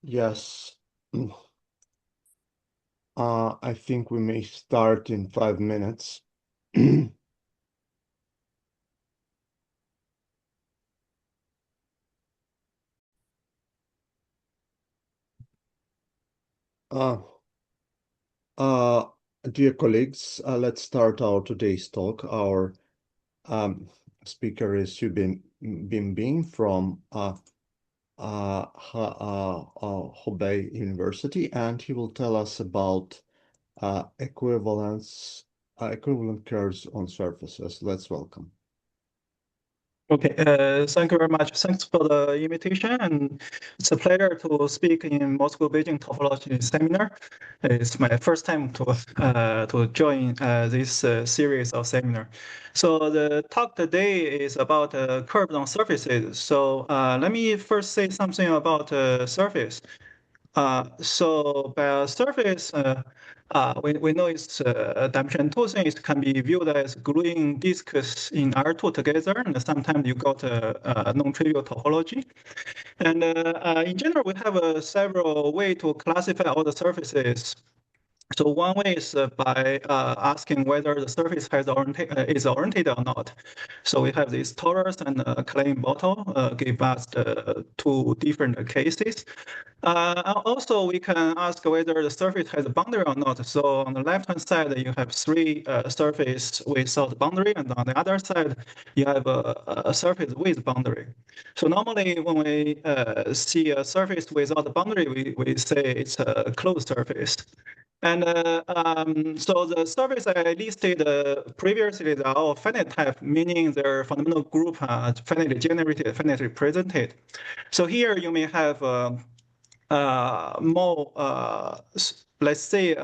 Yes. I think we may start in 5 minutes. Uh, uh, Dear colleagues, let's start our today's talk. Our um, speaker is Binbin from Hubei University, and he will tell us about equivalent curves on surfaces. Let's welcome. Okay, thank you very much. Thanks for the invitation, and it's a pleasure to speak in Moscow Beijing topology seminar. It's my first time to join this series of seminar. So the talk today is about curves on surfaces. So let me first say something about surface. So by surface, we know it's dimension two thing. It can be viewed as gluing disks in R2 together, and sometimes you got a non-trivial topology. And in general, we have several ways to classify all the surfaces. So one way is by asking whether the surface is oriented or not. So we have this torus and Klein bottle give us the two different cases. Also, we can ask whether the surface has a boundary or not. So on the left-hand side, you have three surface without boundary, and on the other side, you have a surface with boundary. So normally, when we see a surface without a boundary, we say it's a closed surface. And so the surface I listed previously are all finite type, meaning their fundamental group are finitely generated, finitely represented. So here you may have more, let's say,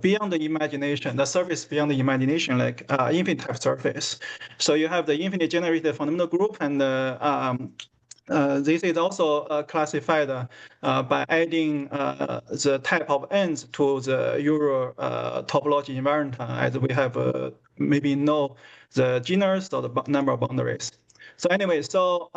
beyond the imagination, the surface beyond the imagination, like infinite type surface. So you have the infinite generated fundamental group, and this is also classified by adding the type of ends to the Euro topology invariant, as we have maybe know the genus or the number of boundaries. So anyway, so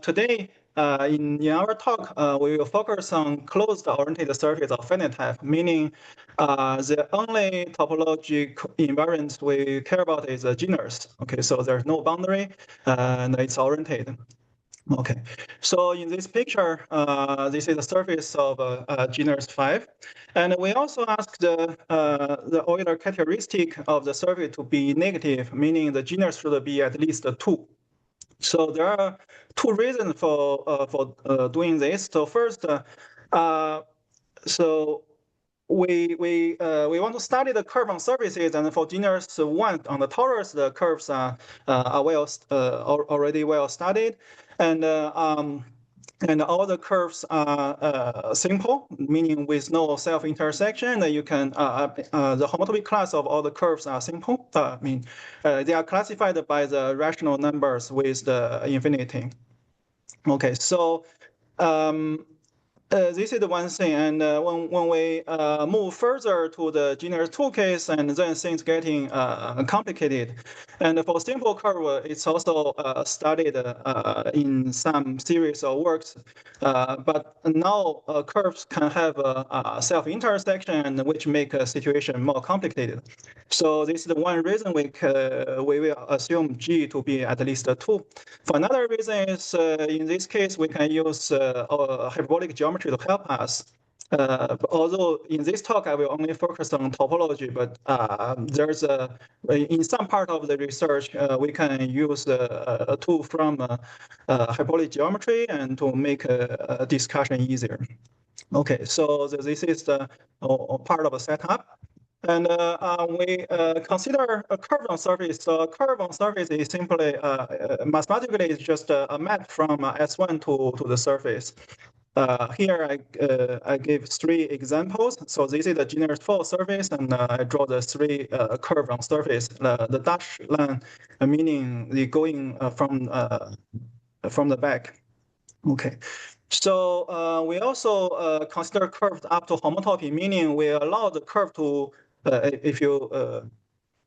today in our talk, we will focus on closed-oriented surface of finite type, meaning the only topology invariant we care about is a genus. Okay, so there's no boundary and it's oriented. Okay, so in this picture, this is the surface of genus 5. And we also ask the Euler characteristic of the surface to be negative, meaning the genus should be at least 2. So there are two reasons for doing this. So first, so we want to study the curve on surfaces, and for genus 1 on the torus, the curves are already well studied, and all the curves are simple, meaning with no self-intersection. You can the homotopy class of all the curves are simple. I mean, they are classified by the rational numbers with the infinity. Okay, so this is the one thing, and when we move further to the genus 2 case, and then things getting complicated. And for simple curve, it's also studied in some series of works. But now curves can have a self-intersection, which make a situation more complicated. So this is the one reason we will assume G to be at least 2. For another reason is in this case, we can use hyperbolic geometry to help us. Although in this talk, I will only focus on topology, but there's in some part of the research, we can use a tool from hyperbolic geometry and to make a discussion easier. Okay, so this is the part of a setup. And we consider a curve on surface. So a curve on surface is simply, mathematically, it's just a map from S1 to the surface. Here I give 3 examples. So this is the genus 4 surface, and I draw the 3 curve on surface. The dashed line meaning the going from the back. Okay. So we also consider curves up to homotopy, meaning we allow the curve to, if you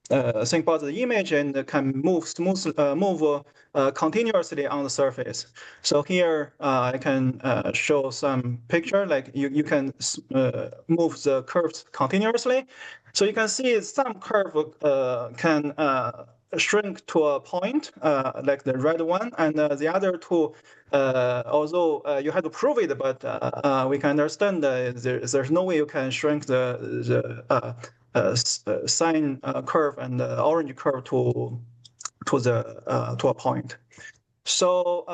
think about the image and can move continuously on the surface. So here I can show some picture, like you can move the curves continuously. So you can see some curve can shrink to a point, like the red one, and the other two, although you have to prove it, but we can understand there's no way you can shrink the sine curve and the orange curve to a point. So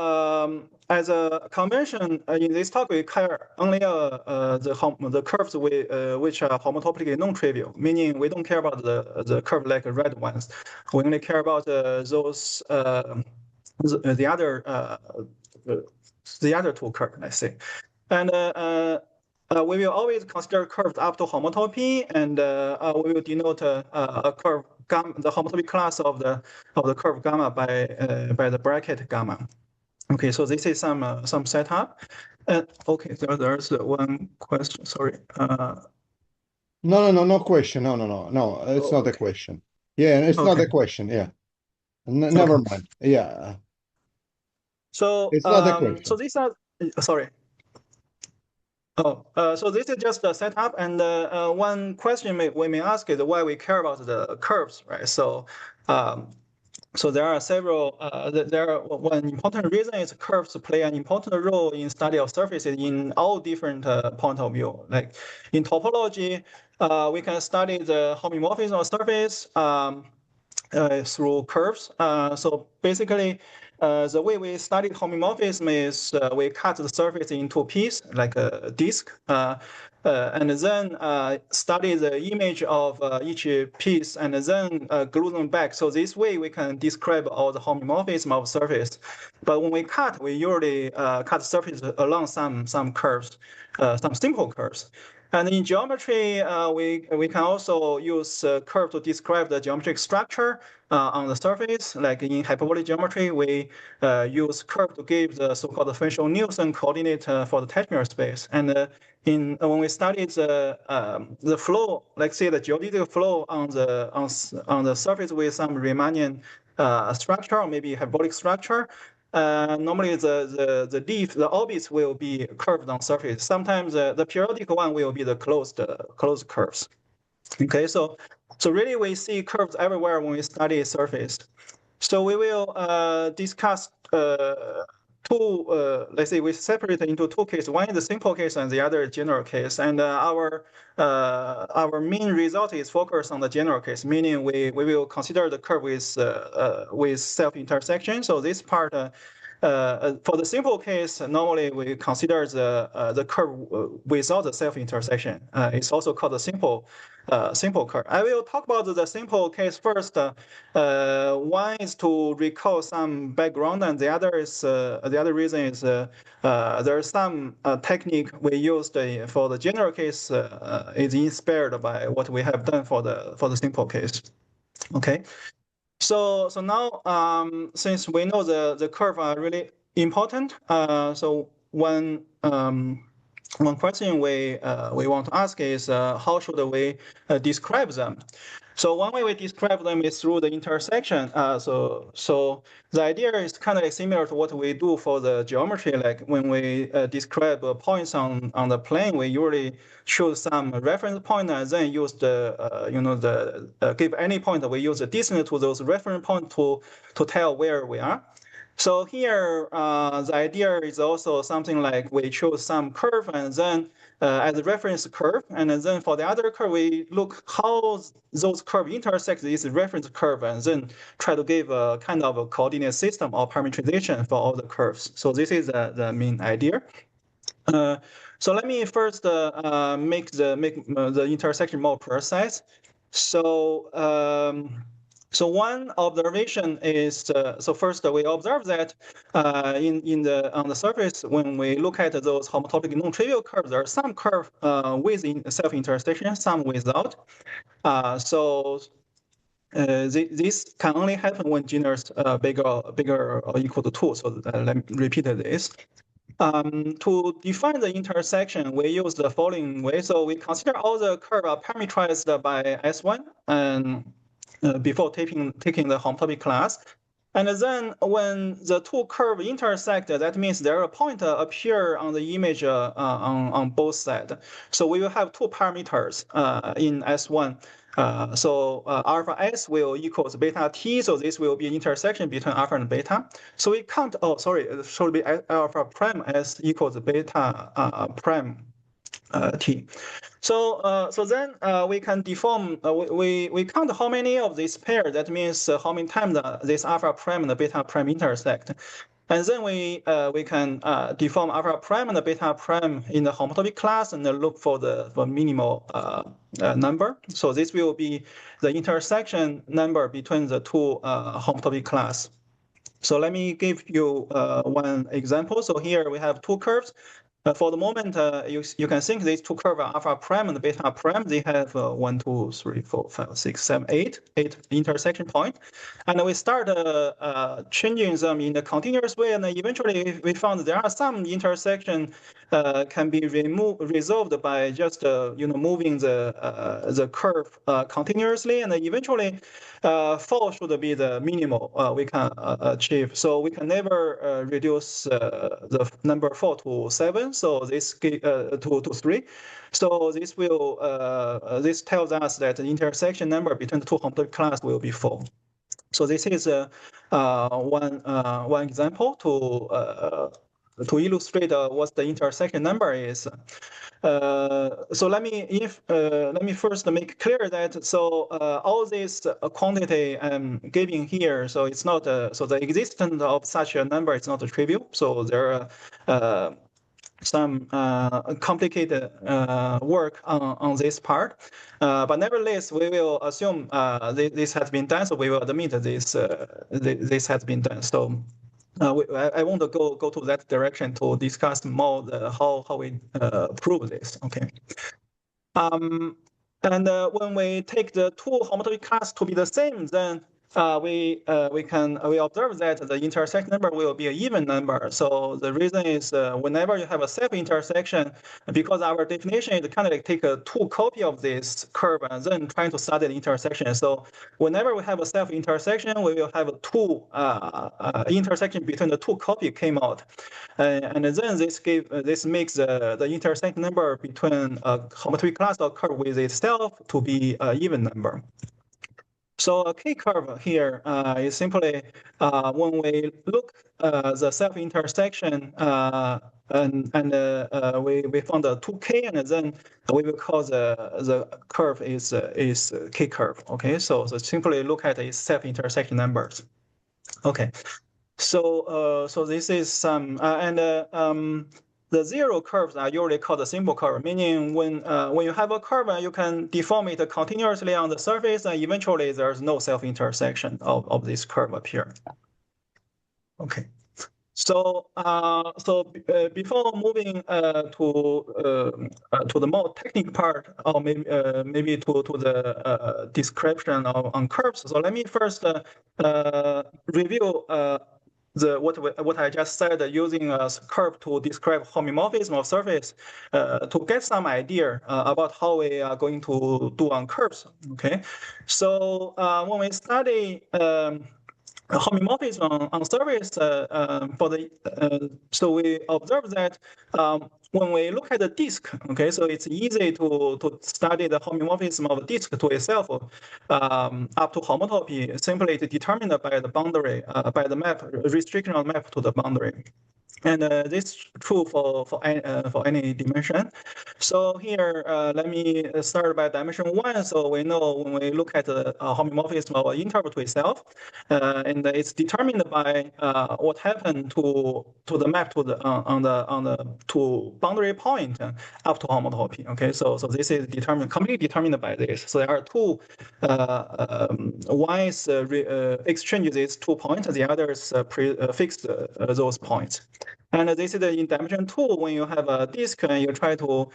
as a convention in this talk, we care only the curves which are homotopically non-trivial, meaning we don't care about the curve like red ones. We only care about those the other two curves, let's say. And we will always consider curves up to homotopy, and we will denote a curve gamma, the homotopy class of the curve gamma by the bracket gamma. Okay, so this is some setup. Okay, there's one question. Sorry. No question. No. It's not a Okay. question. Yeah, it's not a question. Yeah. Never Okay. mind. Yeah. So It's not a so question. these are sorry. Oh, so this is just a setup, and one question we may ask is why we care about the curves, right? So, so there are several. One important reason is curves play an important role in study of surfaces in all different point of view. Like in topology, we can study the homomorphism of surface through curves. So basically, the way we study homomorphism is we cut the surface into pieces like a disk, and then study the image of each piece and then glue them back. So this way we can describe all the homomorphism of surface. But when we cut, we usually cut surface along some curves, some simple curves. And in geometry, we can also use curve to describe the geometric structure on the surface. Like in hyperbolic geometry, we use curve to give the so-called functional Nielsen coordinate for the Teichmüller space. And when we study the flow, like say the geodesic flow on the surface with some Riemannian structure or maybe hyperbolic structure, normally the leaf, the orbits will be curved on surface. Sometimes the periodic one will be the closed curves. Okay, so really we see curves everywhere when we study surface. So we will discuss two, let's say we separate into two cases. One is the simple case and the other general case. And our main result is focused on the general case, meaning we will consider the curve with self-intersection. So this part, for the simple case, normally we consider the curve without the self-intersection. It's also called a simple curve. I will talk about the simple case first. One is to recall some background, and the other reason is there's some technique we used for the general case is inspired by what we have done for the simple case. Okay. So now since we know the curve are really important, so one question we want to ask is how should we describe them? So one way we describe them is through the intersection. So the idea is kind of similar to what we do for the geometry. Like when we describe points on the plane, we usually choose some reference point and then use give any point. We use the distance to those reference points to tell where we are. So here, the idea is also something like we choose some curve and then as a reference curve, and then for the other curve, we look how those curves intersect this reference curve, and then try to give a kind of a coordinate system or parametrization for all the curves. So this is the main idea. So let me first make the intersection more precise. So so one observation is so first we observe that on the surface when we look at those homotopic non-trivial curves, there are some curve with self-intersection, some without. So this can only happen when genus bigger or equal to 2. So let me repeat this. To define the intersection, we use the following way. So we consider all the curves are parameterized by S1, and before taking the homotopy class. And then when the two curves intersect, that means there are point appear on the image on both sides. So we will have two parameters in S1. So alpha S will equals beta T. So this will be an intersection between alpha and beta. So we can't, oh, sorry, it should be alpha prime S equals beta prime T. So then we can deform, we count how many of this pair. That means how many times this alpha prime and the beta prime intersect. And then we can deform alpha prime and the beta prime in the homotopy class and look for the minimal number. So this will be the intersection number between the two homotopy class. So let me give you one example. So here we have two curves. For the moment, you can think these two curves are alpha prime and beta prime. They have 1, 2, 3, 4, 5, 6, 7, 8 intersection point. And we start changing them in a continuous way. And eventually we found there are some intersection can be resolved by just moving the curve continuously. And eventually 4 should be the minimal we can achieve. So we can never reduce the number 4 to 7. So this to 3. So this will this tells us that the intersection number between the two homotopy class will be 4. So this is one example to illustrate what the intersection number is. So let me first make clear that all this quantity I'm giving here, so it's not so the existence of such a number is not trivial. So there are some complicated work on this part, but nevertheless we will assume this has been done. So we will admit this has been done. So I won't go to that direction to discuss more how we prove this. Okay. And when we take the two homotopy class to be the same, then we observe that the intersection number will be an even number. So the reason is whenever you have a self-intersection, because our definition is kind of like take a two copy of this curve and then trying to study the intersection. So whenever we have a self-intersection, we will have two intersection between the two copy came out, and then this makes the intersection number between a homotopy class or curve with itself to be an even number. So a K-curve here is simply when we look the self-intersection and we found a 2K, and then we will call the curve is K-curve. Okay, so simply look at its self-intersection numbers. Okay, so this is some the zero curves are usually called a simple curve, meaning when you have a curve, you can deform it continuously on the surface, and eventually there's no self-intersection of this curve up here. Okay. So before moving to the more technical part, or maybe to the description on curves, so let me first review what I just said, using a curve to describe homomorphism of surface to get some idea about how we are going to do on curves. Okay, so when we study homomorphism on surface so we observe that when we look at the disk, okay, so it's easy to study the homomorphism of a disk to itself up to homotopy, simply determined by the boundary, by the map, restriction of map to the boundary. And this is true for any dimension. So here, let me start by dimension 1. So we know when we look at the homomorphism of an interval to itself, and it's determined by what happened to the map to the on the to boundary point up to homotopy. Okay, so this is completely determined by this. So there are two ones exchange these 2 points, the others fix those points. And this is in dimension 2, when you have a disk and you try to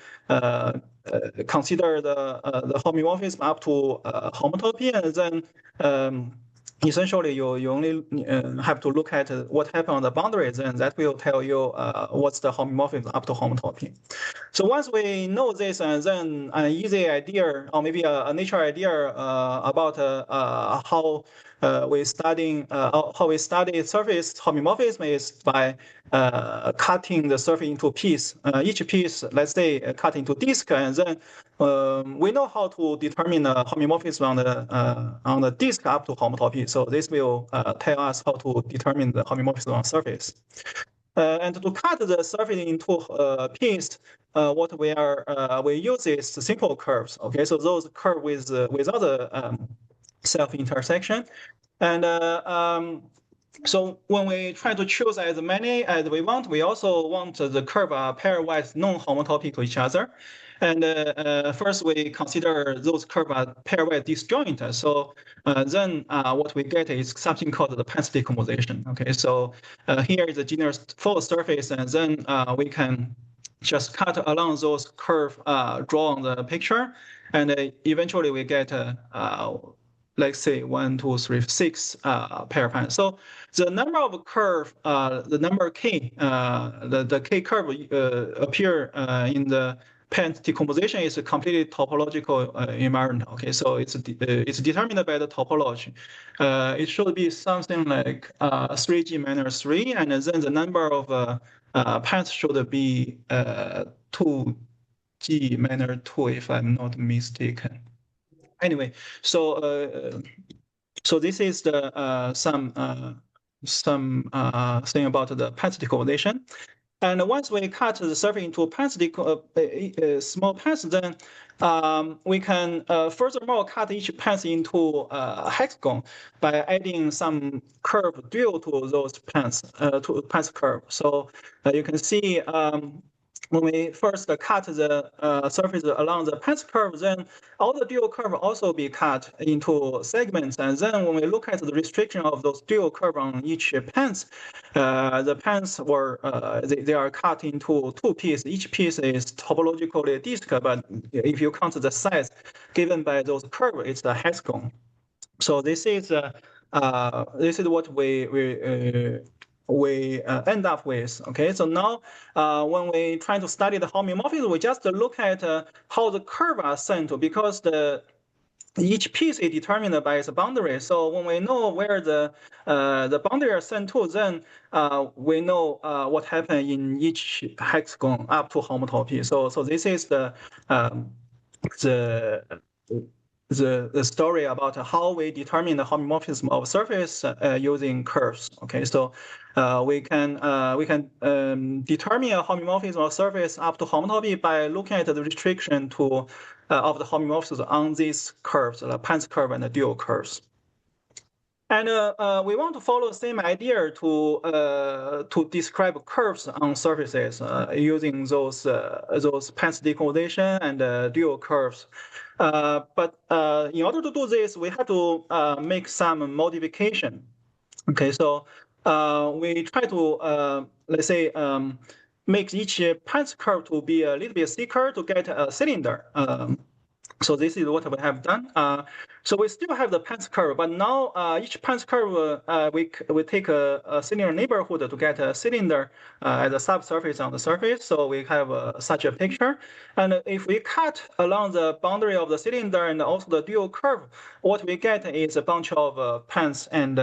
consider the homomorphism up to homotopy, and then essentially you only have to look at what happened on the boundaries, and that will tell you what's the homomorphism up to homotopy. So once we know this, and then an easy idea, or maybe a nature idea about how we study surface homomorphism is by cutting the surface into piece. Each piece, let's say, cut into disk, and then we know how to determine the homomorphism on the disk up to homotopy. So this will tell us how to determine the homomorphism on surface. And to cut the surface into piece, what we use is simple curves. Okay, so those curve without the self intersection, and so when we try to choose as many as we want, we also want the curve are pairwise non-homotopy to each other. And first we consider those curves are pairwise disjoint. So then what we get is something called the Pence decomposition. Okay, so here is a general full surface, and then we can just cut along those curves drawn on the picture, and eventually we get let's say 1, 2, 3, 6 pair pans. So the number of curve, the number k, the k curve appear in the Pence decomposition is a completely topological invariant. Okay, so it's determined by the topology. It should be something like 3g minus 3, and then the number of Pence should be 2g minus 2, if I'm not mistaken. Anyway, so this is the some thing about the Pence decomposition. And once we cut the surface into small pants, then we can furthermore cut each pants into a hexagon by adding some curve dual to those pants, to pants curve. So you can see when we first cut the surface along the pants curve, then all the dual curve also be cut into segments. And then when we look at the restriction of those dual curve on each pants, the pants were they are cut into two pieces. Each piece is topologically disk, but if you count the size given by those curves, it's a hexagon. So this is what we end up with. Okay, so now when we try to study the homomorphism, we just look at how the curve are sent to, because each piece is determined by its boundary. So when we know where the boundary are sent to, then we know what happened in each hexagon up to homotopy. So this is the story about how we determine the homomorphism of surface using curves. Okay, so we can determine a homomorphism of surface up to homotopy by looking at the restriction to of the homomorphism on these curves, the Pence curve and the dual curves. And we want to follow the same idea to describe curves on surfaces using those Pence decomposition and dual curves. But in order to do this, we have to make some modification. Okay, so we try to let's say make each Pence curve to be a little bit thicker to get a cylinder. So this is what we have done. So we still have the Pence curve, but now each Pence curve we take a cylinder neighborhood to get a cylinder as a subsurface on the surface. So we have such a picture. And if we cut along the boundary of the cylinder and also the dual curve, what we get is a bunch of Pence and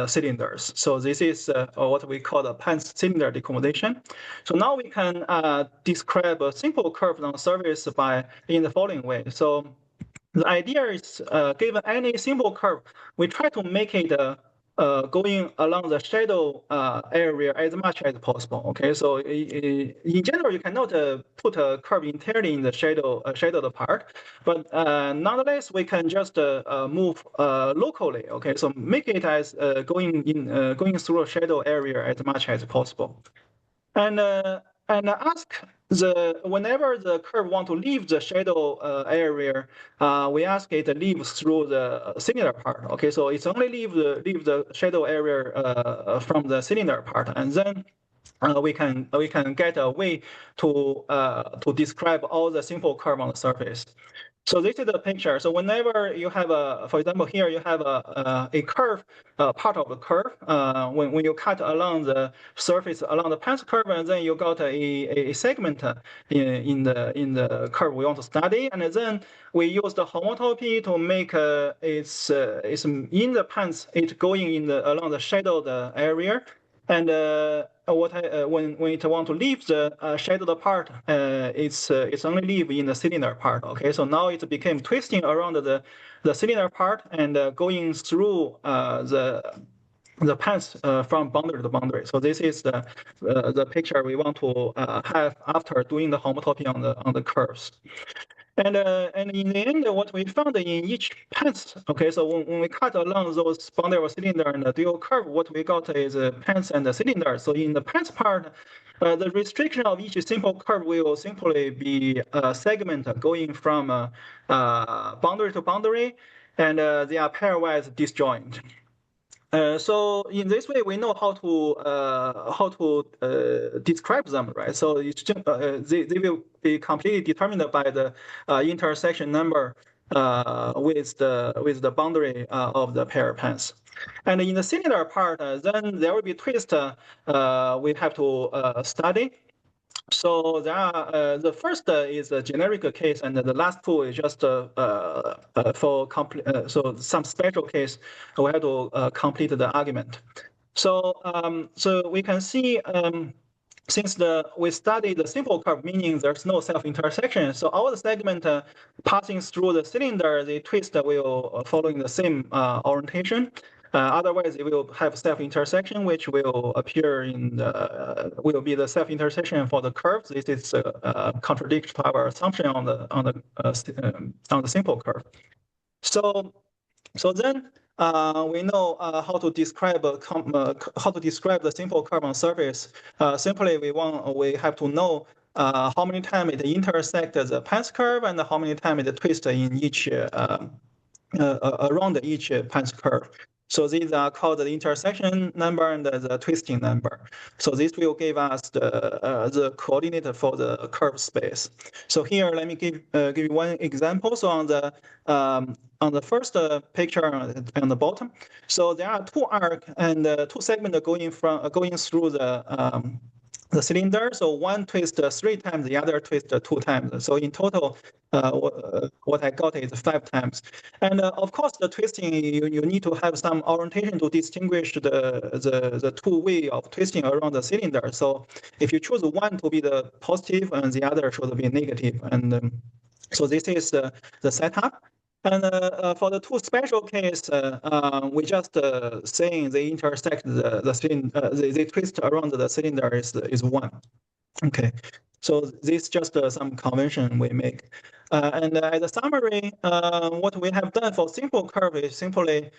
cylinders. So this is what we call the Pence cylinder decomposition. So now we can describe a simple curve on the surface in the following way. So the idea is given any simple curve, we try to make it going along the shadow area as much as possible. Okay, so in general, you cannot put a curve entirely in the shadowed part, but nonetheless, we can just move locally. Okay, so make it as going through a shadow area as much as possible, and ask whenever the curve want to leave the shadow area, we ask it to leave through the cylinder part. Okay, so it's only leave the shadow area from the cylinder part, and then we can get a way to describe all the simple curve on the surface. So this is the picture. So whenever you have for example, here you have a curve, part of the curve. When you cut along the surface along the Pence curve, and then you got a segment in the curve we want to study, and then we use the homotopy to make it's in the Pence, it's going in the along the shadowed area. And when it want to leave the shadowed part, it's only leave in the cylinder part. Okay, so now it became twisting around the cylinder part and going through the path from boundary to boundary. So this is the picture we want to have after doing the homotopy on the curves. And in the end, what we found in each path, okay, so when we cut along those boundary of cylinder and the dual curve, what we got is a path and a cylinder. So in the path part, the restriction of each simple curve will simply be a segment going from boundary to boundary, and they are pairwise disjoint. So in this way, we know how to describe them, right? So it's just, they will be completely determined by the intersection number with the boundary of the pair paths. And in the cylinder part, then there will be twist we have to study. So there are, the first is a generic case, and the last two is just for complete. So some special case we have to complete the argument. So so we can see since we study the simple curve, meaning there's no self-intersection. So all the segment passing through the cylinder, the twist will following the same orientation. Otherwise, it will have self-intersection, which will appear in will be the self-intersection for the curves. This is contradict to our assumption on the simple curve. So then we know how to describe the simple curve on surface. Simply, we have to know how many times it intersects the path curve and how many times it twists in each around each path curve. So these are called the intersection number and the twisting number. So this will give us the coordinate for the curve space. So here, let me give you one example. So on the first picture on the bottom, so there are two arcs and two segments going through the cylinder. So one twist 3 times, the other twist 2 times. So in total, what I got is 5 times. And of course, the twisting, you need to have some orientation to distinguish the two way of twisting around the cylinder. So if you choose one to be the positive and the other should be negative. And so this is the setup. And for the two special case, we just saying they intersect they twist around the cylinder is 1. Okay, so this is just some convention we make. And as a summary, what we have done for simple curve is simply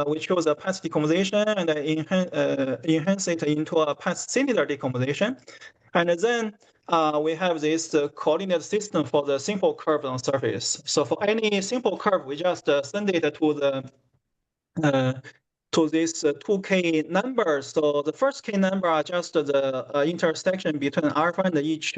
we choose a path decomposition and enhance it into a path cylinder decomposition. And then we have this coordinate system for the simple curve on surface. So for any simple curve, we just send it to this 2k numbers. So the first k number are just the intersection between alpha and each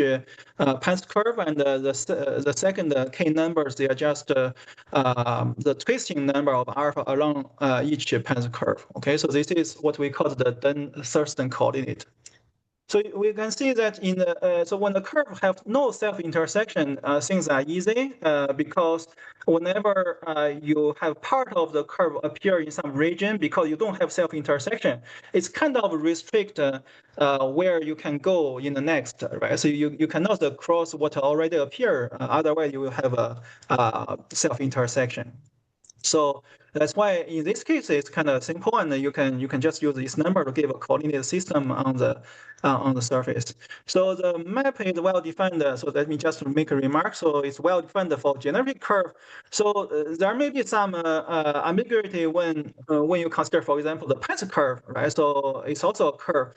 path curve, and the second k numbers, they are just the twisting number of alpha along each path curve. Okay, so this is what we call the Dunn-Thurston coordinate. So we can see that in the so when the curve have no self-intersection, things are easy because whenever you have part of the curve appear in some region, because you don't have self-intersection, it's kind of restrict where you can go in the next, right? So you cannot cross what already appear. Otherwise, you will have a self-intersection. So that's why in this case it's kind of simple, and you can just use this number to give a coordinate system on the surface. So the map is well defined. So let me just make a remark. So it's well defined for generic curve. So there may be some ambiguity when you consider, for example, the path curve, right? So it's also a curve.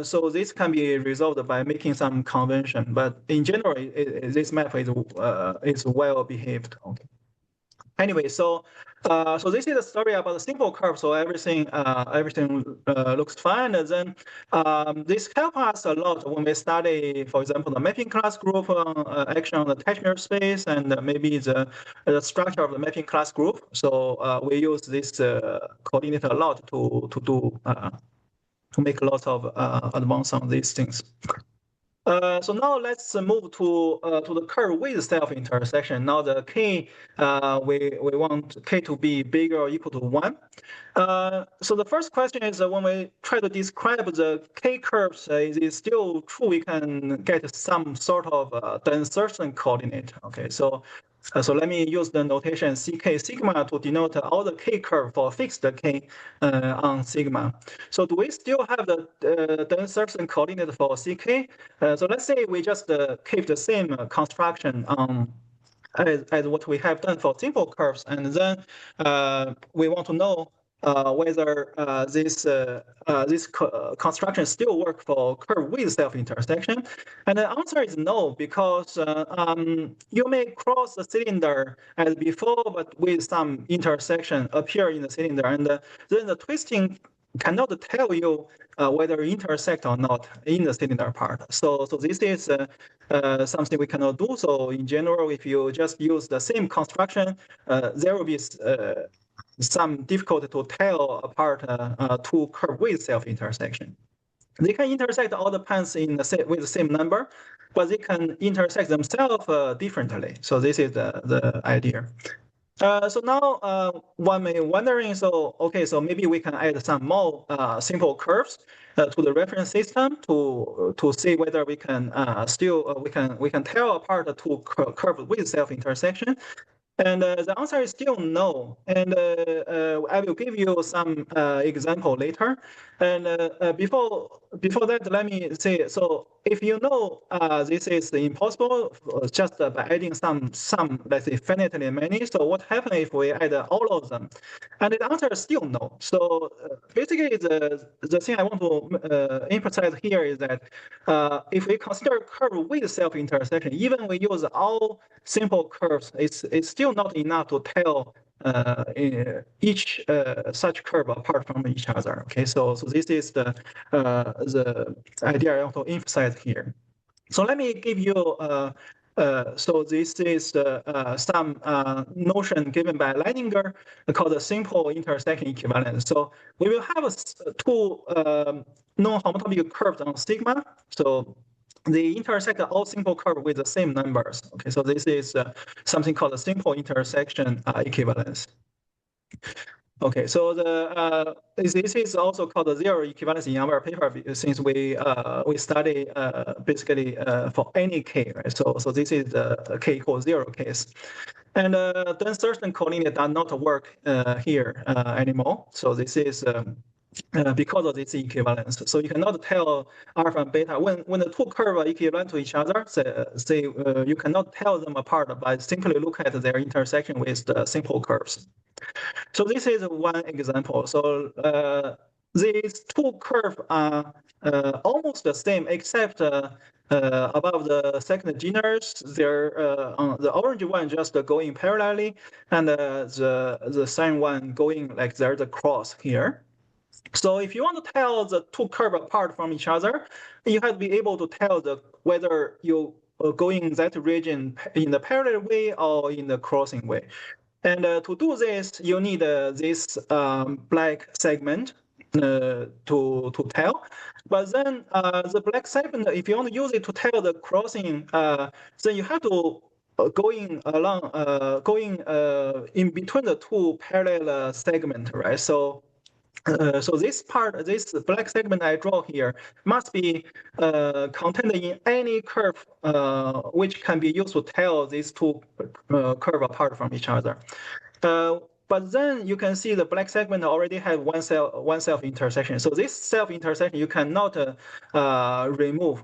So this can be resolved by making some convention. But in general, this map is well behaved. Okay. Anyway, so So this is a story about a simple curve. So everything looks fine. And then this helps us a lot when we study, for example, the mapping class group action on the Teichner space, and maybe the structure of the mapping class group. So we use this coordinate a lot to make a lot of advance on these things. So now let's move to the curve with self-intersection. Now the k, we want k to be bigger or equal to 1. So the first question is when we try to describe the k curves, is it still true we can get some sort of the insertion coordinate? Okay, so let me use the notation ck sigma to denote all the k curve for fixed k on sigma. So do we still have the insertion coordinate for ck? So let's say we just keep the same construction as what we have done for simple curves, and then we want to know whether this construction still work for curve with self-intersection. And the answer is no, because you may cross the cylinder as before, but with some intersection appear in the cylinder, and then the twisting cannot tell you whether intersect or not in the cylinder part. So this is something we cannot do. So in general, if you just use the same construction, there will be some difficulty to tell apart two curve with self-intersection. They can intersect all the paths with the same number, but they can intersect themselves differently. So this is the idea. So now one may wondering, so okay, so maybe we can add some more simple curves to the reference system to see whether we can we can tell apart the two curves with self-intersection. And the answer is still no. And I will give you some example later. And before that, let me say, so if you know this is impossible just by adding some, let's say, finitely many, so what happens if we add all of them? And the answer is still no. So basically, the thing I want to emphasize here is that if we consider curve with self-intersection, even we use all simple curves, it's still not enough to tell each such curve apart from each other. Okay, so this is the idea I want to emphasize here. So let me give you so this is some notion given by Leininger called the simple intersection equivalence. So we will have two non-homotopy curves on sigma. So they intersect all simple curve with the same numbers. Okay, so this is something called a simple intersection equivalence. Okay, so this is also called the zero equivalence in our paper, since we study basically for any k, right? So this is the k equals 0 case, and the insertion coordinate does not work here anymore. So this is because of this equivalence. So you cannot tell alpha and beta when the two curves are equivalent to each other. You cannot tell them apart by simply look at their intersection with the simple curves. So this is one example. So these two curves are almost the same, except above the second genus, the orange one just going parallelly, and the cyan one going like there's a cross here. So if you want to tell the two curves apart from each other, you have to be able to tell whether you going in that region in the parallel way or in the crossing way. And to do this, you need this black segment to tell. But then the black segment, if you want to use it to tell the crossing, then you have to going in between the two parallel segment, right? So this black segment I draw here must be contained in any curve which can be used to tell these two curves apart from each other. But then you can see the black segment already have one self intersection. So this self intersection you cannot remove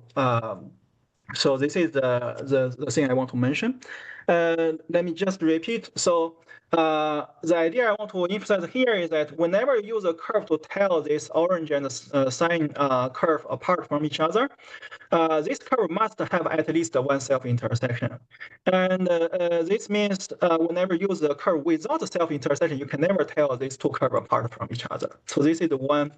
So this is the thing I want to mention. Let me just repeat. So the idea I want to emphasize here is that whenever you use a curve to tell this orange and sine curve apart from each other, this curve must have at least one self-intersection. And this means whenever you use a curve without a self-intersection, you can never tell these two curves apart from each other. So this is one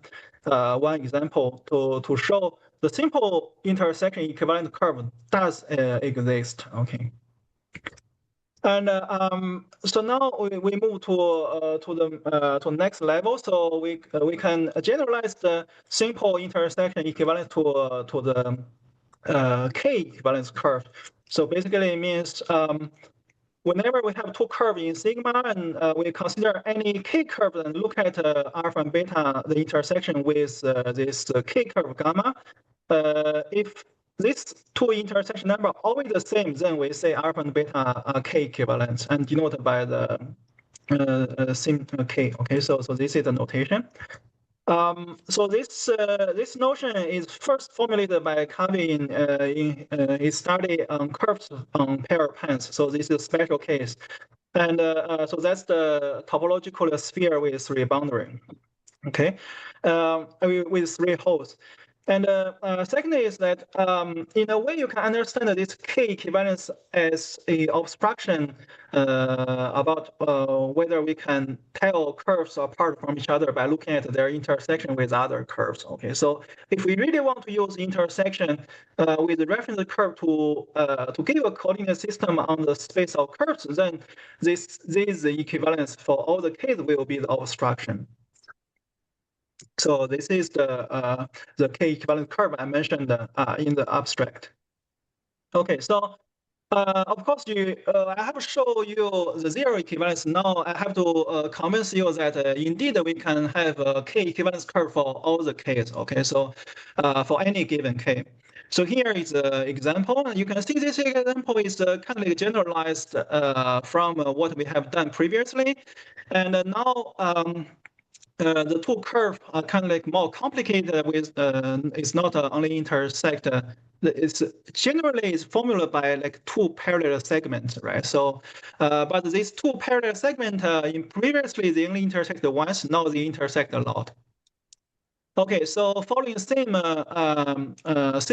example to show the simple intersection equivalent curve does exist. Okay. And so now we move to next level. So we can generalize the simple intersection equivalent to the K equivalence curve. So basically it means whenever we have two curves in sigma and we consider any K curve and look at alpha and beta, the intersection with this K curve gamma, if these two intersection number are always the same, then we say alpha and beta are K equivalents and denoted by the sim K. Okay, so this is the notation. So this notion is first formulated by Calvin in his study on curves on pair pants. So this is a special case. And so that's the topological sphere with three boundary. Okay, with three holes. And second is that in a way you can understand this K equivalence as a obstruction about whether we can tell curves apart from each other by looking at their intersection with other curves. Okay, so if we really want to use intersection with the reference curve to give a coordinate system on the space of curves, then this equivalence for all the K's will be the obstruction. So this is the K equivalent curve I mentioned in the abstract. Okay, so of course I have shown you the zero equivalence. Now I have to convince you that indeed we can have a K equivalence curve for all the K's. Okay, so for any given K. So here is an example. You can see this example is kind of like generalized from what we have done previously, and now. The two curves are kind of like more complicated with it's not only intersect. It's generally is formulated by like two parallel segments, right? So, but these two parallel segments in previously they only intersect once. Now they intersect a lot. Okay, so following same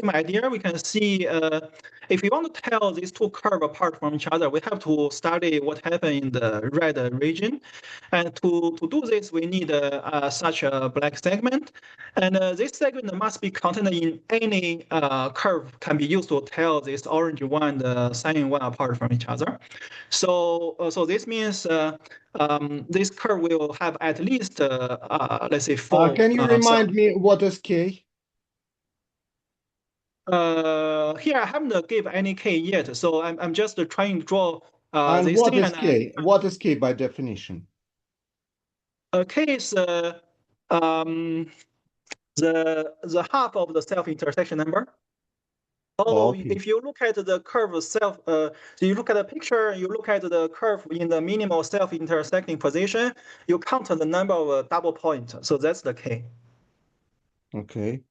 idea, we can see if we want to tell these two curves apart from each other, we have to study what happened in the red region. And to do this, we need such a black segment. And this segment must be contained in any curve can be used to tell this orange one, the sine one apart from each other. So, so this means this curve will have at least, let's say, four. Can you remind me what is K? Here I haven't give any K yet, so I'm just trying to draw And this what thing. is K? What is K by definition? K is the half of the self-intersection number. Oh, Okay. if you look at the curve self, so you look at the picture, you look at the curve in the minimal self-intersecting position, you count the number of double points. So that's the K. Okay.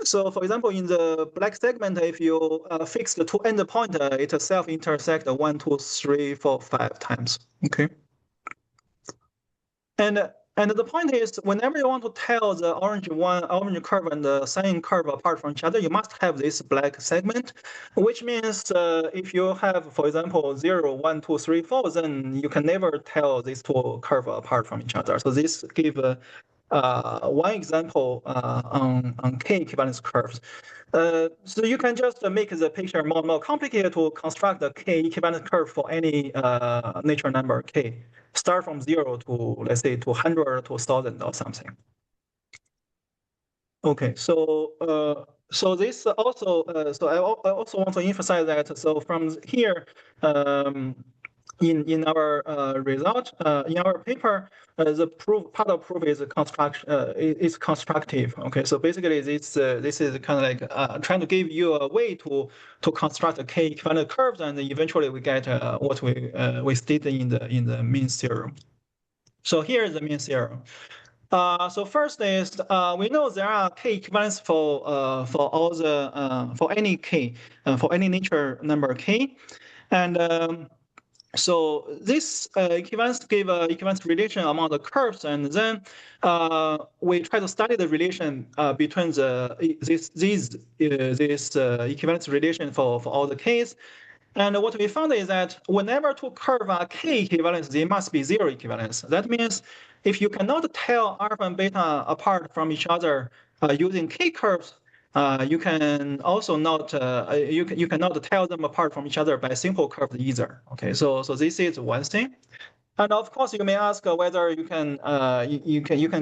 So for example, in the black segment, if you fix the two endpoint, it self-intersect 1, 2, 3, 4, 5 times. Okay. And the point is, whenever you want to tell the orange curve and the sine curve apart from each other, you must have this black segment, which means if you have, for example, 0, 1, 2, 3, 4, then you can never tell these two curves apart from each other. So this gives one example on K equivalence curves. So you can just make the picture more complicated to construct the K equivalent curve for any natural number K. Start from 0 to, let's say, to 100 to 1,000 or something. Okay, so so this also so I also want to emphasize that so from here in our result in our paper the part of proof is constructive. Okay, so basically this is kind of like trying to give you a way to construct a K equivalent curves, and eventually we get what we stated in the mean theorem. So here is the mean theorem. So first is we know there are k equivalents for all the for any k for any nature number k, and so this equivalence give a equivalence relation among the curves, and then we try to study the relation between this equivalence relation for all the k's. And what we found is that whenever two curves are k equivalents, they must be zero equivalence. That means if you cannot tell alpha and beta apart from each other using k curves, you can also not you cannot tell them apart from each other by simple curves either. Okay, so this is one thing. And of course, you may ask whether you can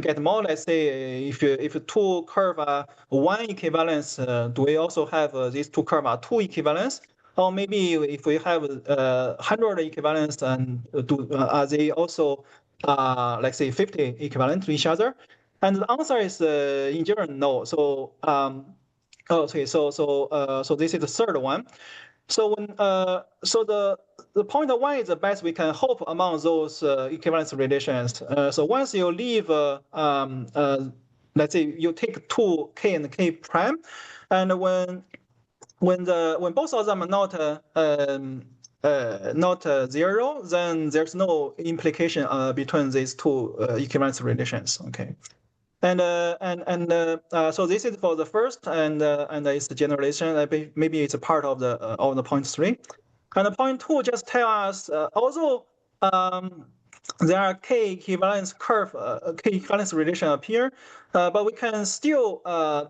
get more. Let's say if two curve are one equivalence, do we also have these two curve are two equivalence? Or maybe if we have 100 equivalence, and are they also let's say 50 equivalent to each other? And the answer is in general no. So okay, so this is the third one. So the point one is the best we can hope among those equivalence relations. So once you leave, let's say you take two k and k prime, and when both of them are not zero, then there's no implication between these two equivalence relations. Okay. So this is for the first, and it's the generalization. Maybe it's a part of the point three, and the point two just tell us although there are k equivalence curve, k equivalence relation appear, but we can still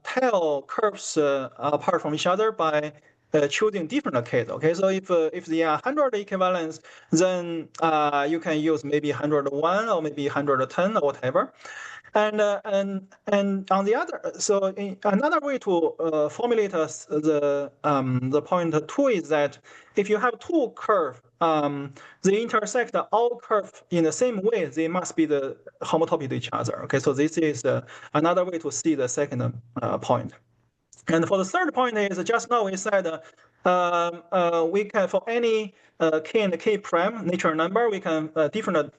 tell curves apart from each other by choosing different k's. Okay, so if there are 100 equivalents, then you can use maybe 101 or maybe 110 or whatever. And on the other, so another way to formulate the point two is that if you have two curves, they intersect all curves in the same way, they must be the homotopy to each other. Okay, so this is another way to see the second point. And for the third point is just now we said we can for any k and k prime nature number, we can different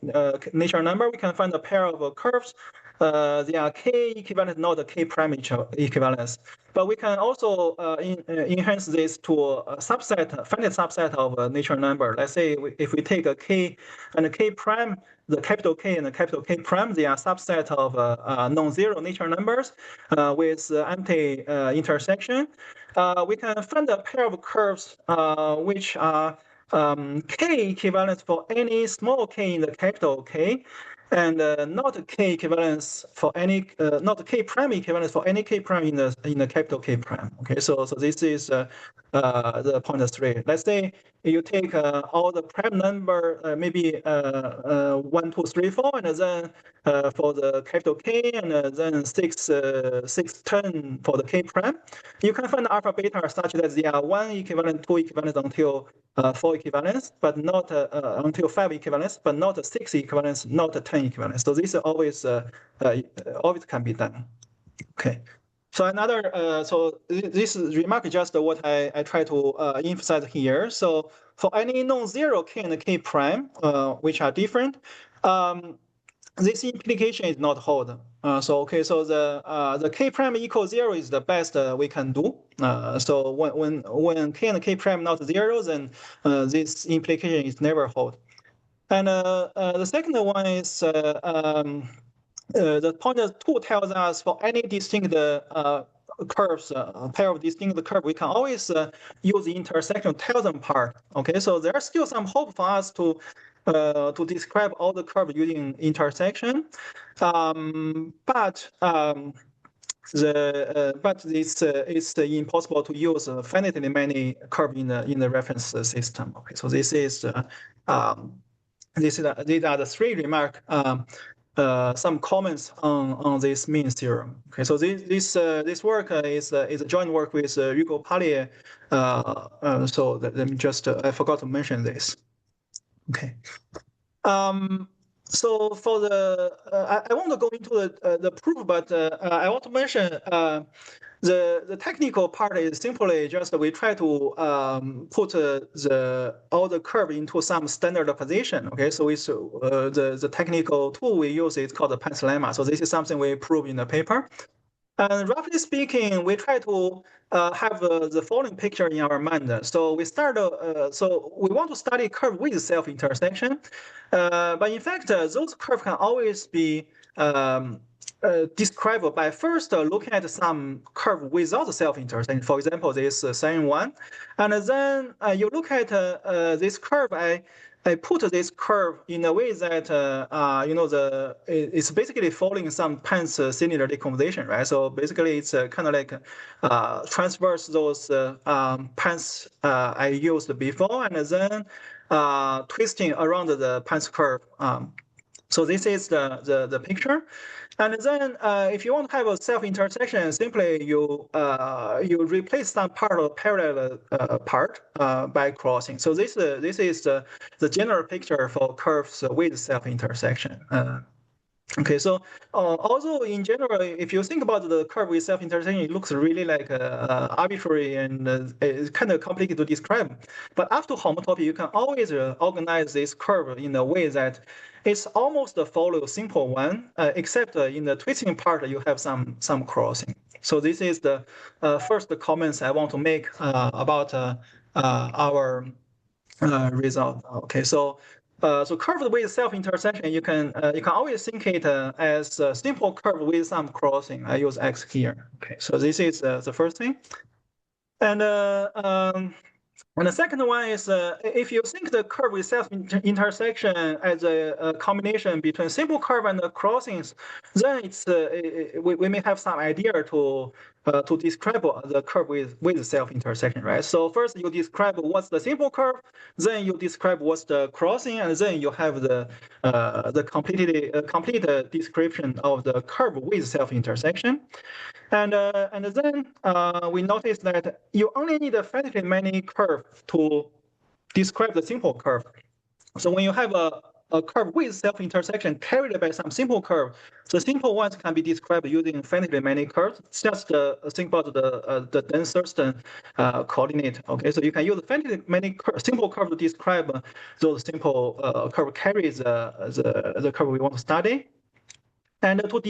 nature number, we can find a pair of curves. They are k equivalent, not a k prime equivalence. But we can also enhance this to a subset, finite subset of nature number. Let's say if we take a k and a k prime, the capital K and the capital K prime, they are subset of non-zero nature numbers with empty intersection. We can find a pair of curves which are k equivalent for any small k in the capital K, and not k equivalence for any not k prime equivalence for any k prime in the capital K prime. Okay, so this is the point three. Let's say you take all the prime number maybe 1, 2, 3, 4, and then for the capital K, and then 6, 10 for the K prime. You can find alpha beta such that they are 1 equivalent, 2 equivalent until 4 equivalence, but not until 5 equivalence, but not 6 equivalence, not 10 equivalence. So this always can be done. Okay. So another, so this remark is just what I try to emphasize here. So for any non-zero k and k prime, which are different, this implication is not hold. So okay, so the k prime equals 0 is the best we can do. So when k and k prime not 0, then this implication is never hold. And the second one is the point 2 tells us for any distinct curves, pair of distinct curves, we can always use the intersection tell them apart. Okay, so there's still some hope for us to describe all the curves using intersection, but it's impossible to use finitely many curves in the reference system. Okay, so these are the three remarks. Some comments on this mean theorem. Okay, so this work is a joint work with Hugo Pallier. So let me just I forgot to mention this. Okay. So for the I won't go into the proof, but I want to mention the technical part is simply just we try to put all the curve into some standard position. Okay, so it's the technical tool we use is called the Pence lemma. So this is something we prove in the paper. And roughly speaking, we try to have the following picture in our mind. So we start. So we want to study curve with self-intersection, but in fact, those curves can always be described by first looking at some curve without self-intersection. For example, this sin one, and then you look at this curve. I put this curve in a way that it's basically following some Pence cylinder decomposition, right? So basically, it's kind of like transverse those Pence I used before, and then twisting around the Pence curve. So this is the picture. And then if you want to have a self-intersection, simply you replace some part of parallel part by crossing. So this is the general picture for curves with self-intersection. Okay, so although in general, if you think about the curve with self-intersection, it looks really like arbitrary and it's kind of complicated to describe. But after homotopy, you can always organize this curve in a way that it's almost follow simple one, except in the twisting part, you have some crossing. So this is the first comments I want to make about our result. Okay, so curved with self-intersection, you can always think it as a simple curve with some crossing. I use x here. Okay, so this is the first thing, and the second one is if you think the curve with self-intersection as a combination between simple curve and the crossings, then it's we may have some idea to describe the curve with self-intersection, right? So first you describe what's the simple curve, then you describe what's the crossing, and then you have the complete description of the curve with self-intersection. And then we noticed that you only need a finitely many curve to describe the simple curve. So when you have a curve with self-intersection carried by some simple curve, the simple ones can be described using finitely many curves. It's just think about the dense Thurston coordinate. Okay, so you can use finitely many simple curve to describe those simple curve carries the curve we want to study. And to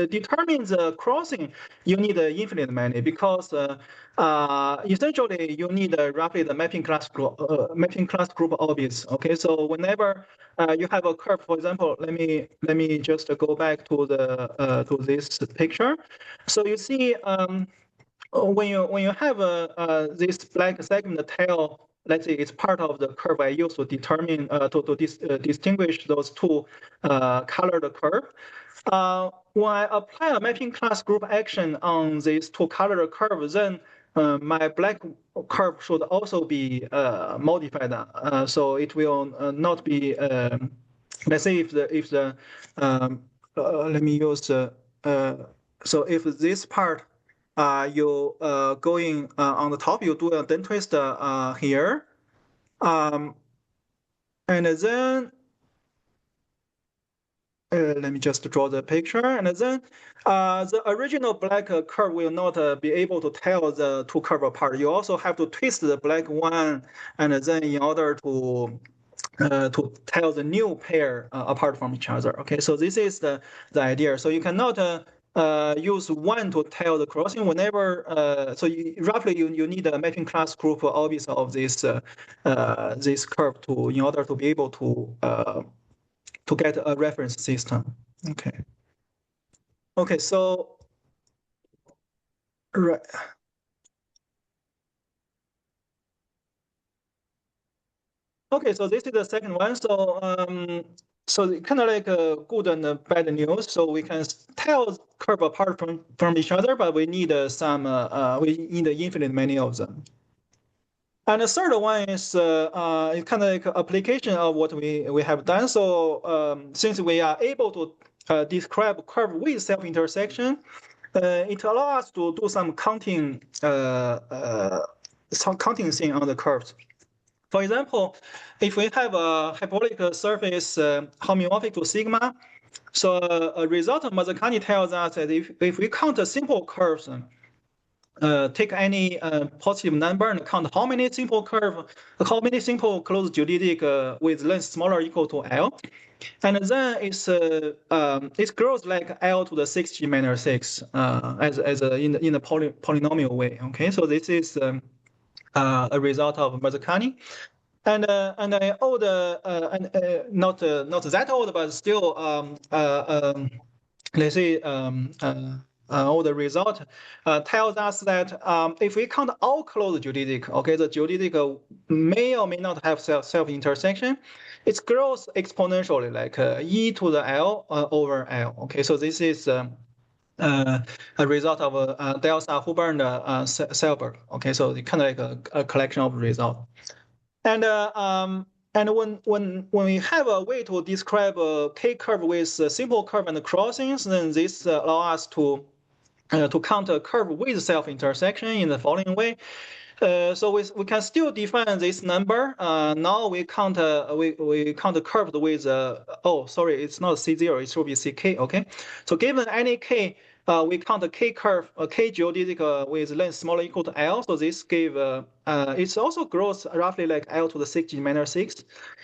determine the crossing, you need infinite many because essentially you need roughly the mapping class group orbits. Okay, so whenever you have a curve, for example, let me just go back to the to this picture. So you see when you have this black segment tail, let's say it's part of the curve I use to determine distinguish those two colored curve. When I apply a mapping class group action on these two colored curves, then my black curve should also be modified. So it will not be. Let's say if the let me use so if this part you going on the top, you do a dent twist here, and then. Let me just draw the picture, and then the original black curve will not be able to tell the two curve apart. You also have to twist the black one, and then in order to tell the new pair apart from each other. Okay, so this is the idea. So you cannot use one to tell the crossing whenever. So roughly you need a mapping class group orbits of this this curve to in order to be able to get a reference system. Okay. Okay, so right. Okay, so this is the second one. So so kind of like good and bad news. So we can tell curve apart from each other, but we need some we need infinite many of them. And the third one is kind of like application of what we have done. So since we are able to describe curve with self-intersection, it allows us to do some counting thing on the curves. For example, if we have a hyperbolic surface homomorphic to sigma, so a result of Mazzacani tells us that if we count simple curves, take any positive number and count how many simple closed geodetic with length smaller or equal to L. And then it grows like L to the 6G minus 6 in the polynomial way. Okay, so this is a result of Mazzacani. And old not that old, but still let's say all the result tells us that if we count all closed geodetic, okay, the geodetic may or may not have self-intersection. It grows exponentially, like e to the L over L. Okay, so this is a result of Delsa, Huber, and Selberg. Okay, so it's kind of like a collection of results. And when we have a way to describe a K-curve with a simple curve and crossings, then this allows us to count a curve with self-intersection in the following way. So we can still define this number. Now we count the curve with oh, sorry, it's not C0, it should be CK. Okay, so given any K, we count a K curve, a K geodetic with length smaller or equal to L. So this gave it also grows roughly like L to the 6G minus 6,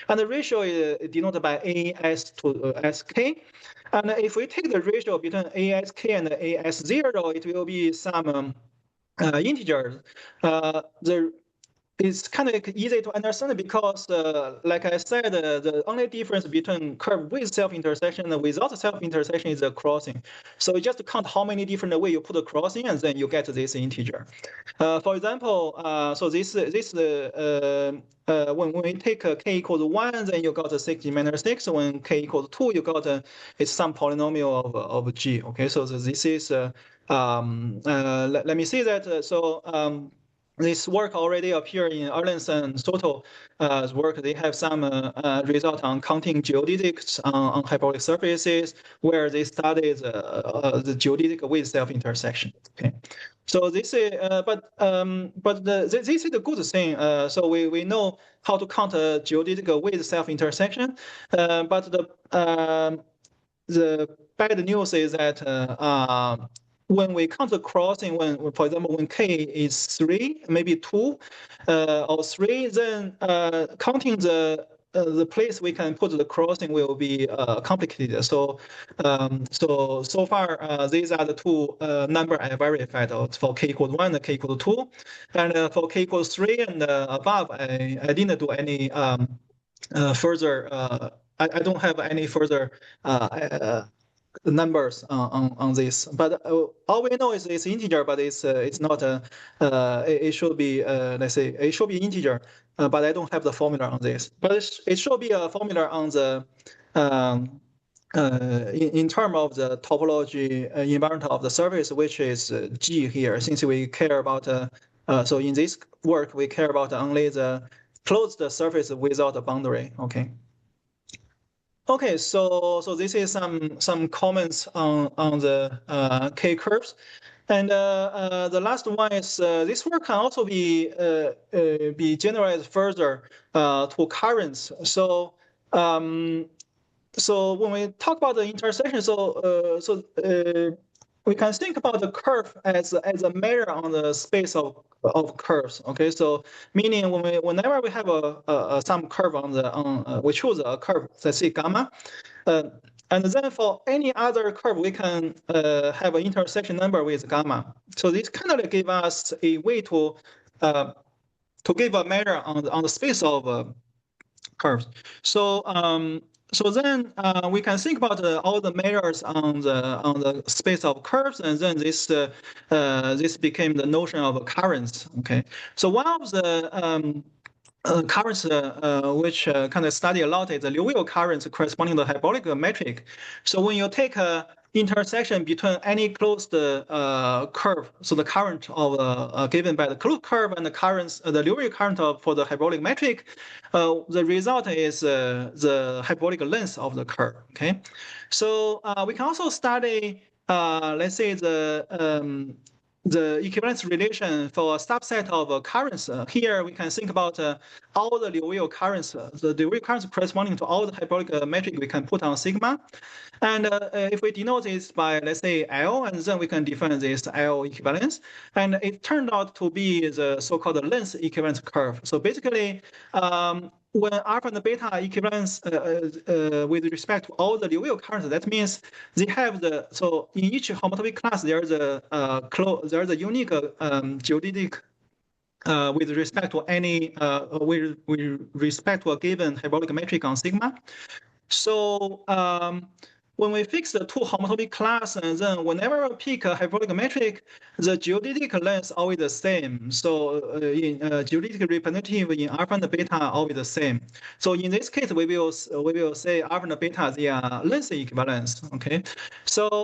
and the ratio is denoted by AS to SK. And if we take the ratio between ASK and AS0, it will be some integers. It's kind of easy to understand because, like I said, the only difference between curve with self-intersection and without self-intersection is the crossing. So you just count how many different ways you put a crossing, and then you get this integer. For example, so when we take k equals 1, then you got a 6g minus 6. When k equals 2, you got it's some polynomial of g. Okay, so this is let me see that. This work already appeared in Erlandson and Soto's work. They have some result on counting geodetics on hyperbolic surfaces, where they studied the geodetic with self-intersection. Okay, so this is this is the good thing. So we know how to count a geodetic with self-intersection, but the bad news is that when we count the crossing, for example, when k is 3, maybe 2 or 3, then counting the place we can put the crossing will be complicated. So far these are the two number I verified for k equals 1 and k equals 2, and for k equals 3 and above, I didn't do any further. I don't have any further numbers on this, but all we know is it's integer, but it's not it should be let's say it should be integer, but I don't have the formula on this, but it should be a formula on the in terms of the topology environment of the surface, which is G here, since we care about so in this work we care about only the closed surface without a boundary. Okay, so this is some comments on the K curves, and the last one is this work can also be generalized further to currents. So when we talk about the intersection, we can think about the curve as a measure on the space of curves. Okay, so meaning whenever we have some curve we choose a curve, let's say gamma, and then for any other curve we can have an intersection number with gamma. So this kind of give us a way to give a measure on the space of curves. So then we can think about all the measures on the space of curves, and then this became the notion of currents. Okay, so one of the currents which kind of study a lot is the Liouville currents corresponding to the hyperbolic metric. So when you take a intersection between any closed curve, so the current of given by the closed curve and the currents, the Liouville current for the hyperbolic metric, the result is the hyperbolic length of the curve. Okay, so we can also study, let's say the equivalence relation for a subset of currents. Here we can think about all the Liouville currents. The Liouville currents corresponding to all the hyperbolic metric we can put on sigma. And if we denote this by, let's say, L, and then we can define this L equivalence. And it turned out to be the so-called length equivalence curve. So basically, when alpha and beta equivalence with respect to all the Liouville currents, that means they have so in each homotopy class, there's a unique geodetic with respect to any with respect to a given hyperbolic metric on sigma. So when we fix the two homotopy class, and then whenever we pick a hyperbolic metric, the geodetic length always the same. So in geodetic representative in alpha and beta are always the same. So in this case, we will say alpha and beta they are length equivalence. Okay, so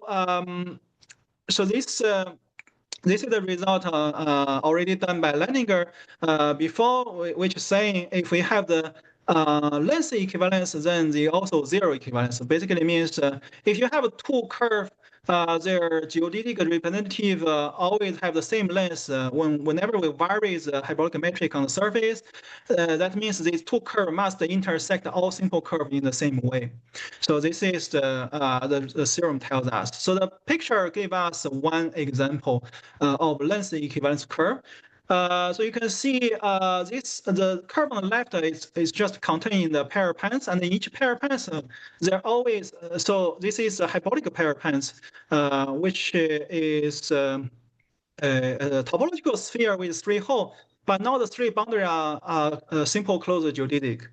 so this is the result already done by Leininger before, which is saying if we have the length equivalence, then the also zero equivalence. Basically means if you have two curve, their geodetic representative always have the same length whenever we vary the hyperbolic metric on the surface. That means these two curves must intersect all simple curves in the same way. So this is the theorem tells us. So the picture gave us one example of length equivalence curve. So you can see the curve on the left is just containing the pair pants, and in each pair pants, they're always so this is a hyperbolic pair pants, which is a topological sphere with three holes, but now the three boundaries are simple closed geodetic.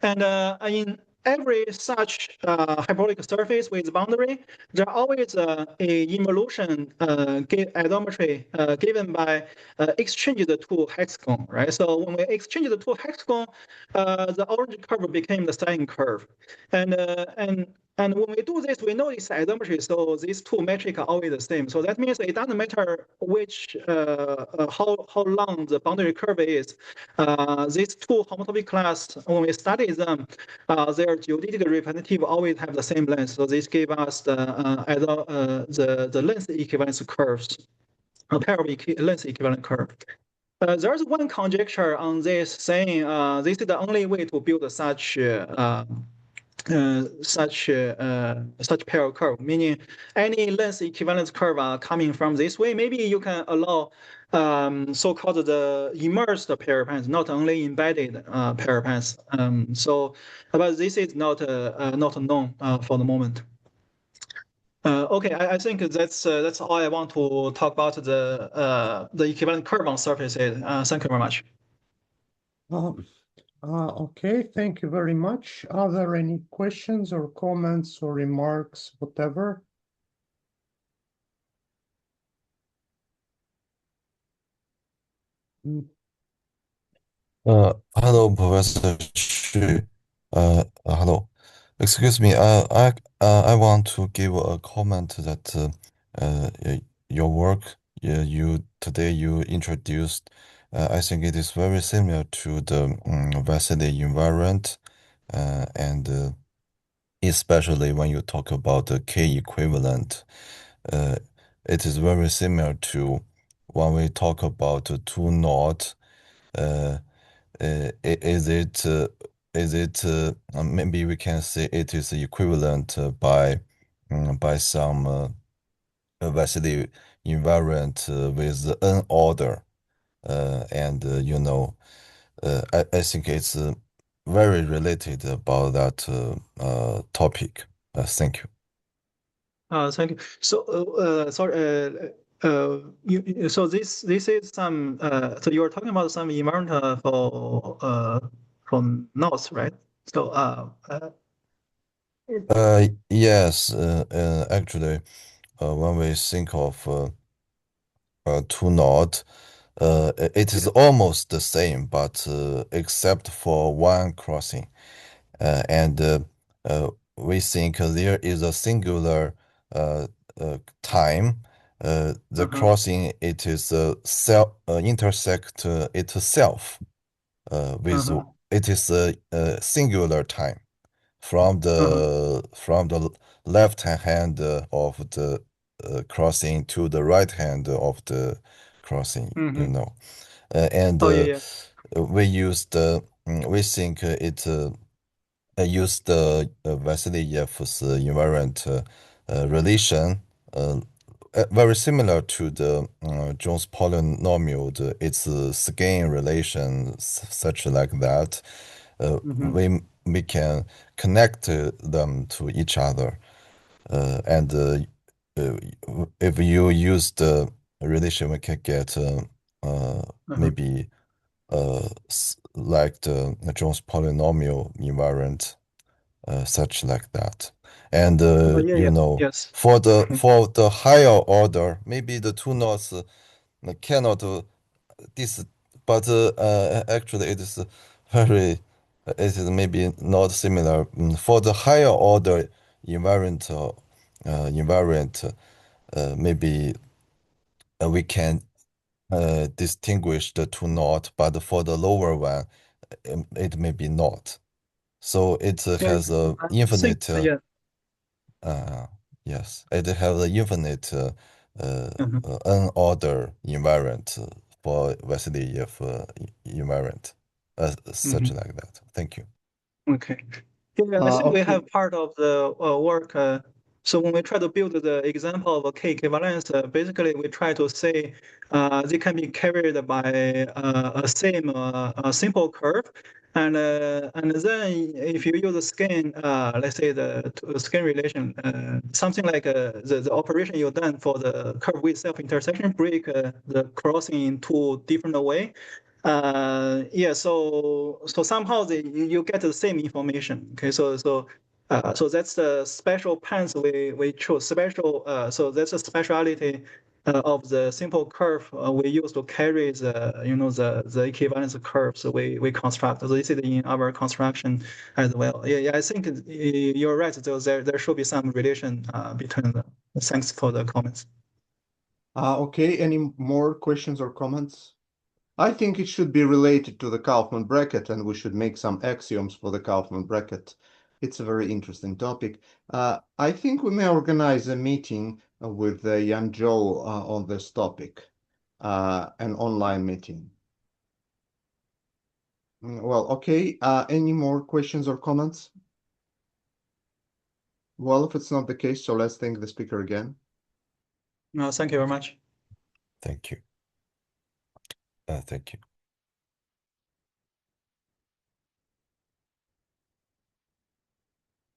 And in every such hyperbolic surface with boundary, there always a involution isometry given by exchange the two hexagon, right? So when we exchange the two hexagon, the orange curve became the sine curve, and when we do this, we know it's isometry, so these two metrics are always the same. So that means it doesn't matter which how long the boundary curve is. These two homotopy class, when we study them, their geodetic representative always have the same length. So this gives us the length equivalence curves, a pair of length equivalent curve. There's one conjecture on this saying this is the only way to build such such parallel curve, meaning any length equivalence curve coming from this way, maybe you can allow so-called the immersed pair pants, not only embedded pair pants. But this is not known for the moment. Okay, I think that's all I want to talk about the equivalent curve on surfaces. Thank you very much. Okay, thank you very much. Are there any questions or comments or remarks, whatever? Hello, Professor Xu. Hello. Excuse me. I want to give a comment that your work today you introduced. I think it is very similar to the Vasily invariant, and especially when you talk about the K equivalent, it is very similar to when we talk about the two knot. Is it maybe we can say it is equivalent by some Vasily invariant with n order, and I think it's very related about that topic. Thank you. Thank you. So, sorry. So this is some. So you are talking about some invariant for knots, right? So Yes. Actually, when we think of two knot, it is almost the same, but except for one crossing, and we think there is a singular time. The crossing it is self intersect itself with it is a singular time from the left hand of the crossing to the right hand of the crossing, you know. And Oh, yeah. we used we think it used Vasilyev's invariant relation, very similar to the Jones polynomial. Its scaling relation, such like that. We can connect them to each other, and if you use the relation, we can get maybe like the Jones polynomial invariant, such like that. And you know, Yes. for the higher order, maybe the two knots cannot this, but actually it is very it is maybe not similar. For the higher order invariant maybe we can distinguish the two knot, but for the lower one, it may be not. So it has a infinite. Yes, it has an infinite n-order invariant for Vasilyev invariant, such like that. Thank you. Okay. Yeah, I think we Okay. have part of the work. So when we try to build the example of a K equivalence, basically we try to say they can be carried by a same simple curve, and then if you use a scaling, let's say the scaling relation, something like the operation you've done for the curve with self-intersection break the crossing in two different way. Yeah, so somehow you get the same information. Okay, so that's the special pens we chose. Special so that's a speciality of the simple curve we use to carry the equivalence curve. So we construct. So this is in our construction as well. Yeah, I think you're right. So there should be some relation between them. Thanks for the comments. Okay, any more questions or comments? I think it should be related to the Kaufman bracket, and we should make some axioms for the Kaufman bracket. It's a very interesting topic. I think we may organize a meeting with Yan Zhou on this topic, an online meeting. Well, okay. Any more questions or comments? Well, if it's not the case, so let's thank the speaker again. No, thank you very much. Thank you. Thank you.